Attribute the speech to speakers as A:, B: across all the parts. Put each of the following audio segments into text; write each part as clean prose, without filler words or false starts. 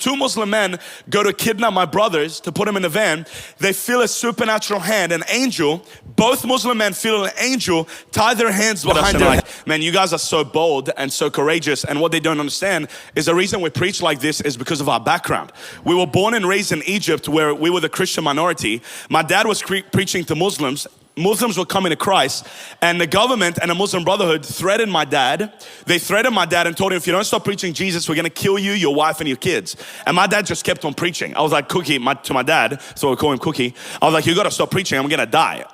A: two Muslim men go to kidnap my brothers to put them in the van, they feel a supernatural hand, an angel. Both Muslim men feel an angel tie their hands behind their head. Man, you guys are so bold and so courageous, and what they don't understand is the reason we preach like this is because of our background. We were born and raised in Egypt, where we were the Christian minority. My dad was preaching to Muslims. Muslims were coming to Christ, and the government and the Muslim Brotherhood threatened my dad. They threatened my dad and told him, if you don't stop preaching Jesus, we're gonna kill you, your wife, and your kids. And my dad just kept on preaching. I was like, Cookie, to my dad, so we call him Cookie. I was like, you gotta stop preaching, I'm gonna die.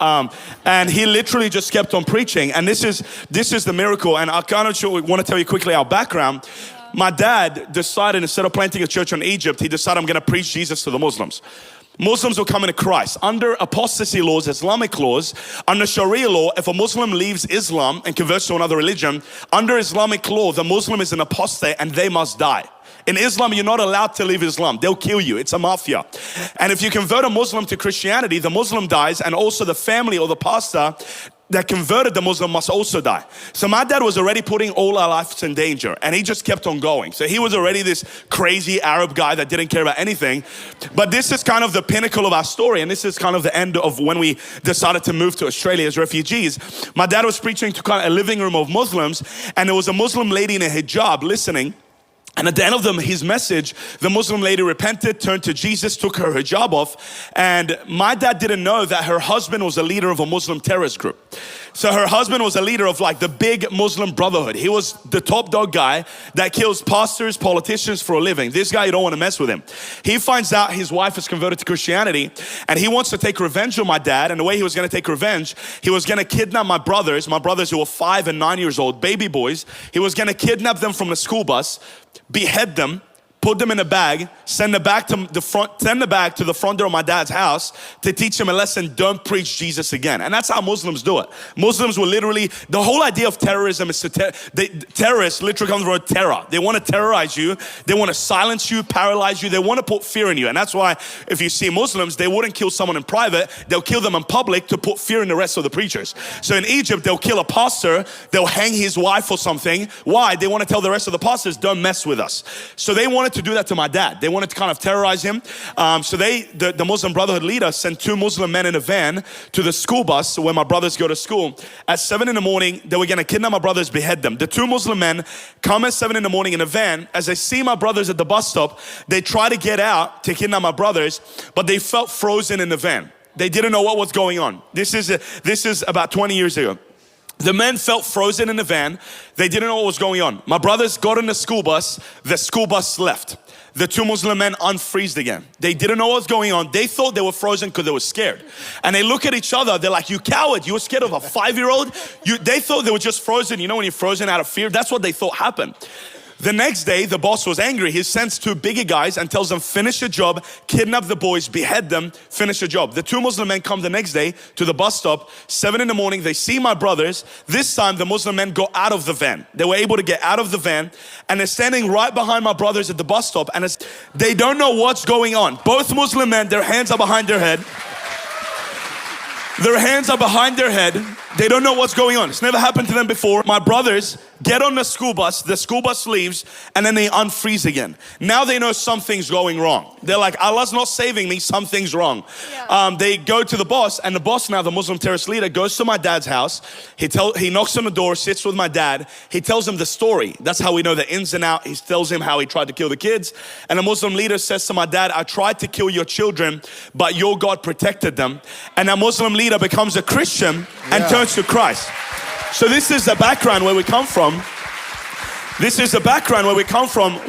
A: And he literally just kept on preaching. And this is the miracle. And I kind of want to tell you quickly our background. My dad decided, instead of planting a church in Egypt, he decided, I'm gonna preach Jesus to the Muslims. Muslims will come into Christ. Under apostasy laws, Islamic laws, under Sharia law, if a Muslim leaves Islam and converts to another religion, under Islamic law, the Muslim is an apostate and they must die. In Islam, you're not allowed to leave Islam. They'll kill you. It's a mafia. And if you convert a Muslim to Christianity, the Muslim dies, and also the family or the pastor that converted the Muslim must also die. So my dad was already putting all our lives in danger, and he just kept on going. So he was already this crazy Arab guy that didn't care about anything. But this is kind of the pinnacle of our story, and this is kind of the end of when we decided to move to Australia as refugees. My dad was preaching to kind of a living room of Muslims, and there was a Muslim lady in a hijab listening. And at the end of his message, the Muslim lady repented, turned to Jesus, took her hijab off. And my dad didn't know that her husband was a leader of a Muslim terrorist group. So her husband was a leader of like the big Muslim Brotherhood. He was the top dog guy that kills pastors, politicians for a living. This guy, you don't want to mess with him. He finds out his wife is converted to Christianity, and he wants to take revenge on my dad. And the way he was going to take revenge, he was going to kidnap my brothers who were 5 and 9 years old, baby boys. He was going to kidnap them from the school bus, behead them, put them in a bag, send the bag to the front door of my dad's house to teach him a lesson: don't preach Jesus again. And that's how Muslims do it. Muslims will literally, the whole idea of terrorism is terrorists literally comes from terror. They want to terrorize you. They want to silence you, paralyze you. They want to put fear in you. And that's why if you see Muslims, they wouldn't kill someone in private. They'll kill them in public to put fear in the rest of the preachers. So in Egypt, they'll kill a pastor. They'll hang his wife or something. Why? They want to tell the rest of the pastors, don't mess with us. So they wanted to do that to my dad. They wanted to kind of terrorize him. So the Muslim Brotherhood leader sent 2 Muslim men in a van to the school bus where my brothers go to school. At 7 in the morning, they were going to kidnap my brothers, behead them. The 2 Muslim men come at 7 in the morning in a van. As they see my brothers at the bus stop, they try to get out to kidnap my brothers, but they felt frozen in the van. They didn't know what was going on. This is about 20 years ago. The men felt frozen in the van. They didn't know what was going on. My brothers got in the school bus left. The 2 Muslim men unfreezed again. They didn't know what was going on. They thought they were frozen because they were scared. And they look at each other, they're like, you coward, you were scared of a 5-year-old? They thought they were just frozen. You know when you're frozen out of fear? That's what they thought happened. The next day, the boss was angry. He sends 2 bigger guys and tells them, finish the job, kidnap the boys, behead them, finish the job. The 2 Muslim men come the next day to the bus stop, 7 in the morning. They see my brothers. This time, the Muslim men go out of the van. They were able to get out of the van, and they're standing right behind my brothers at the bus stop, and they don't know what's going on. Both Muslim men, their hands are behind their head. Their hands are behind their head. They don't know what's going on. It's never happened to them before. My brothers get on the school bus leaves, and then they unfreeze again. Now they know something's going wrong. They're like, Allah's not saving me, something's wrong. Yeah. They go to the boss, and the boss now, the Muslim terrorist leader, goes to my dad's house. He knocks on the door, sits with my dad. He tells him the story. That's how we know the ins and outs. He tells him how he tried to kill the kids. And the Muslim leader says to my dad, I tried to kill your children, but your God protected them. And that Muslim leader becomes a Christian and turns to Christ. So this is the background where we come from.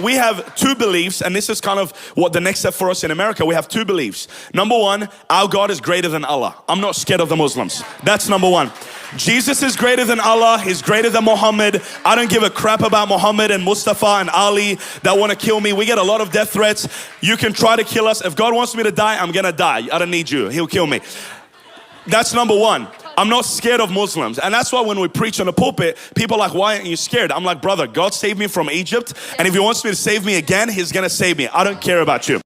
A: We have 2 beliefs, and this is kind of what the next step for us in America. We have 2 beliefs. Number 1, our God is greater than Allah. I'm not scared of the Muslims. That's number 1. Jesus is greater than Allah. He's greater than Muhammad. I don't give a crap about Muhammad and Mustafa and Ali that want to kill me. We get a lot of death threats. You can try to kill us. If God wants me to die, I'm gonna die. I don't need you. He'll kill me. That's number 1. I'm not scared of Muslims. And that's why when we preach on the pulpit, people are like, why aren't you scared? I'm like, brother, God saved me from Egypt. And if he wants me to save me again, he's going to save me. I don't care about you.